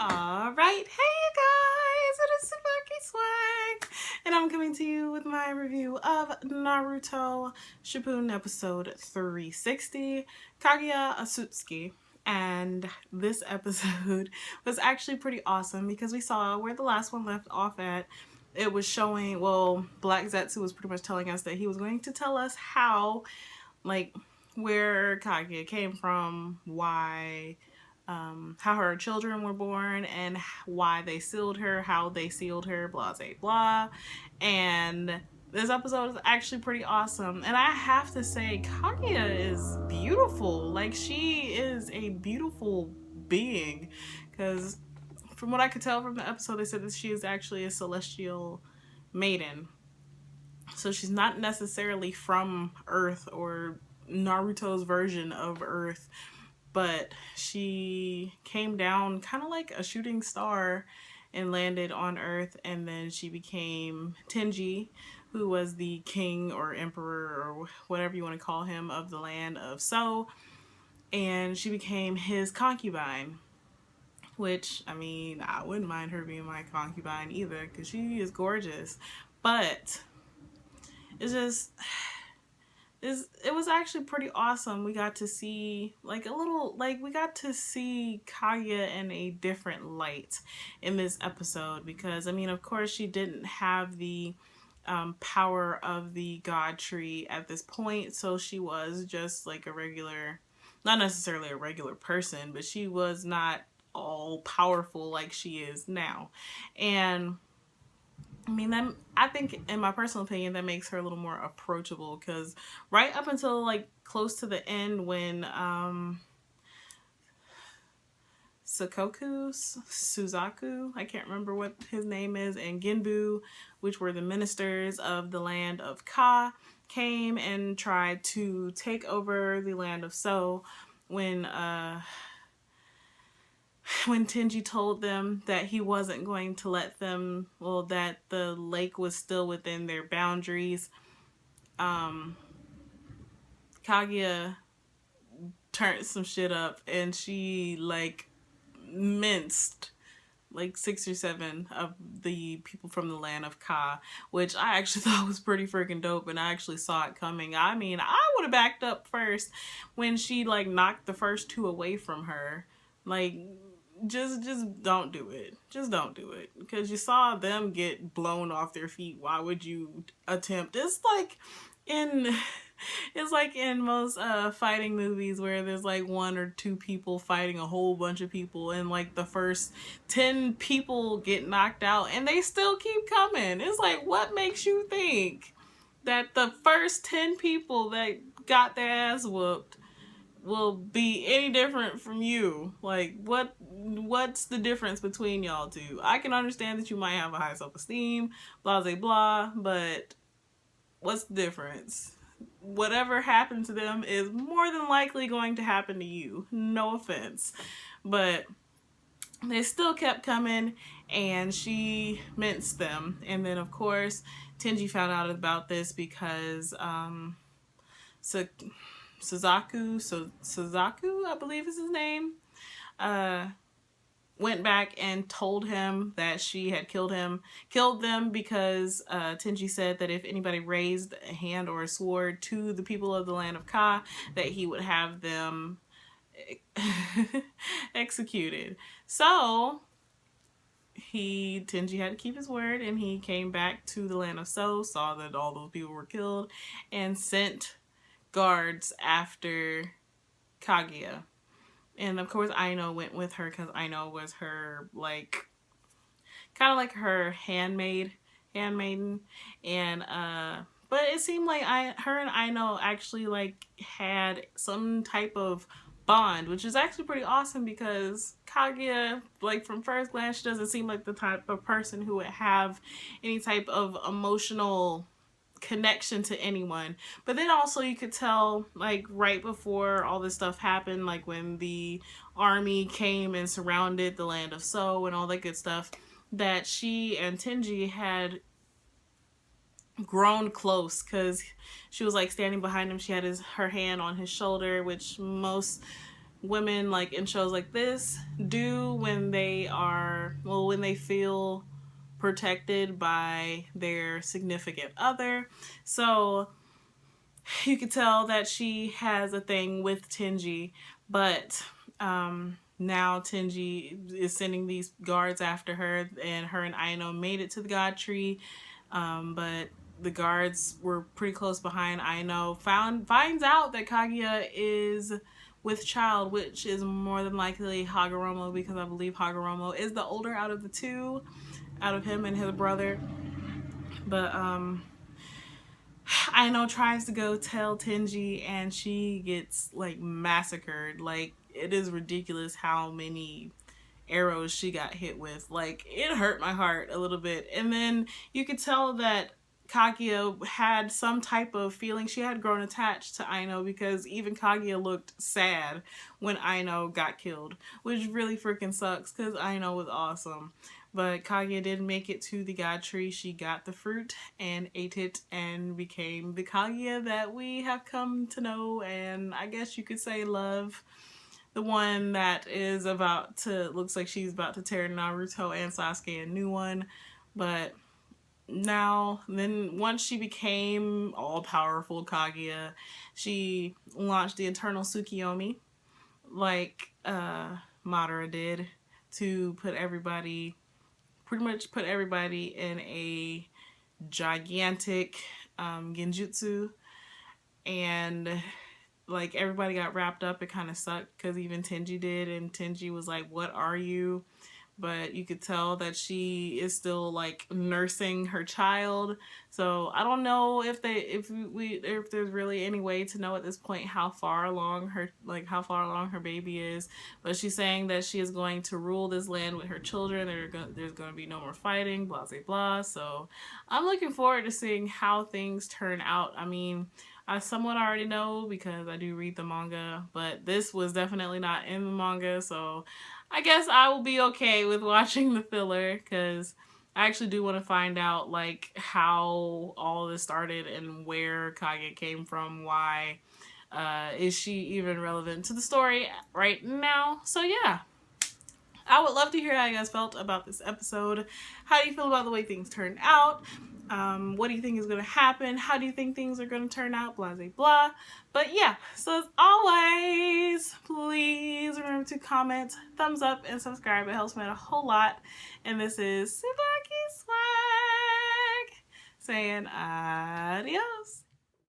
Alright, hey guys, it is TsubakiSwagg, and I'm coming to you with my review of Naruto Shippuden episode 360, Kaguya Asutsuki. And this episode was actually pretty awesome because we saw where the last one left off at. It was showing, well, Black Zetsu was pretty much telling us that he was going to tell us how, like, where Kaguya came from, why, how her children were born, and why they sealed her, how they sealed her, blah, blah, blah. And this episode is actually pretty awesome. And I have to say, Kaguya is beautiful. Like, she is a beautiful being. Because from what I could tell from the episode, they said that she is actually a celestial maiden. So she's not necessarily from Earth or Naruto's version of Earth, but she came down kind of like a shooting star and landed on Earth, and then she became Tenji, who was the king or emperor or whatever you want to call him of the land of So, and she became his concubine, which, I mean, I wouldn't mind her being my concubine either because she is gorgeous, but it's just... it was actually pretty awesome. We got to see we got to see Kaguya in a different light in this episode because, I mean, of course she didn't have the power of the god tree at this point, so she was just like a regular, not necessarily a regular person, but she was not all powerful like she is now. And I mean, that, I think, in my personal opinion, that makes her a little more approachable because right up until like close to the end when Suzaku, I can't remember what his name is, and Genbu, which were the ministers of the land of Ka, came and tried to take over the land of So, when Tenji told them that he wasn't going to let them, well, that the lake was still within their boundaries, Kaguya turned some shit up and she like minced like 6 or 7 of the people from the land of Ka, which I actually thought was pretty freaking dope, and I actually saw it coming. I mean, I would have backed up first when she like knocked the first 2 away from her. Like, just don't do it. Just don't do it. Because you saw them get blown off their feet. Why would you attempt? It's like in most fighting movies where there's like 1 or 2 people fighting a whole bunch of people, and like the first 10 people get knocked out and they still keep coming. It's like, what makes you think that the first 10 people that got their ass whooped will be any different from you? Like, what's the difference between y'all two? I can understand that you might have a high self-esteem, blah blah blah, but what's the difference? Whatever happened to them is more than likely going to happen to you. No offense, but they still kept coming, and she minced them. And then of course Tenji found out about this because Suzaku, I believe is his name, went back and told him that she had killed them because Tenji said that if anybody raised a hand or a sword to the people of the land of Ka, that he would have them executed. So Tenji had to keep his word, and he came back to the land of So, saw that all those people were killed, and sent guards after Kaguya. And of course Aino went with her because Aino was her, like, kind of like her handmaiden. And but it seemed like her and Aino actually like had some type of bond, which is actually pretty awesome because Kaguya, like, from first glance, she doesn't seem like the type of person who would have any type of emotional connection to anyone. But then also you could tell, like, right before all this stuff happened, like when the army came and surrounded the land of So and all that good stuff, that she and Tenji had grown close because she was like standing behind him. She had her hand on his shoulder, which most women like in shows like this do when they are, well, when they feel protected by their significant other. So you could tell that she has a thing with Tenji, but now Tenji is sending these guards after her, and her and Aino made it to the god tree, but the guards were pretty close behind Aino. Finds out that Kaguya is with child, which is more than likely Hagoromo, because I believe Hagoromo is the older out of the two, out of him and his brother. But Aino tries to go tell Tenji, and she gets like massacred. Like, it is ridiculous how many arrows she got hit with. Like, it hurt my heart a little bit. And then you could tell that Kaguya had some type of feeling. She had grown attached to Aino, because even Kaguya looked sad when Aino got killed, which really freaking sucks because Aino was awesome. But Kaguya did make it to the god tree. She got the fruit and ate it and became the Kaguya that we have come to know, and I guess you could say love. The one that is about to, looks like she's about to tear Naruto and Sasuke a new one. But now, then once she became all-powerful Kaguya, she launched the Eternal Tsukiyomi, like Madara did, to put everybody, pretty much put everybody in a gigantic genjutsu, and like everybody got wrapped up. It kind of sucked because even Tenji did, and Tenji was like, what are you? But you could tell that she is still like nursing her child. So I don't know if there's really any way to know at this point how far along her baby is. But she's saying that she is going to rule this land with her children. There's going to be no more fighting, blah blah blah. So I'm looking forward to seeing how things turn out. I mean, I somewhat already know because I do read the manga, but this was definitely not in the manga, so I guess I will be okay with watching the filler, because I actually do want to find out like how all this started and where Kage came from. Why is she even relevant to the story right now? So yeah, I would love to hear how you guys felt about this episode. How do you feel about the way things turned out? What do you think is going to happen? How do you think things are going to turn out? Blah, blah, blah. But yeah, so as always, please remember to comment, thumbs up, and subscribe. It helps me out a whole lot. And this is TsubakiSwagg saying adios.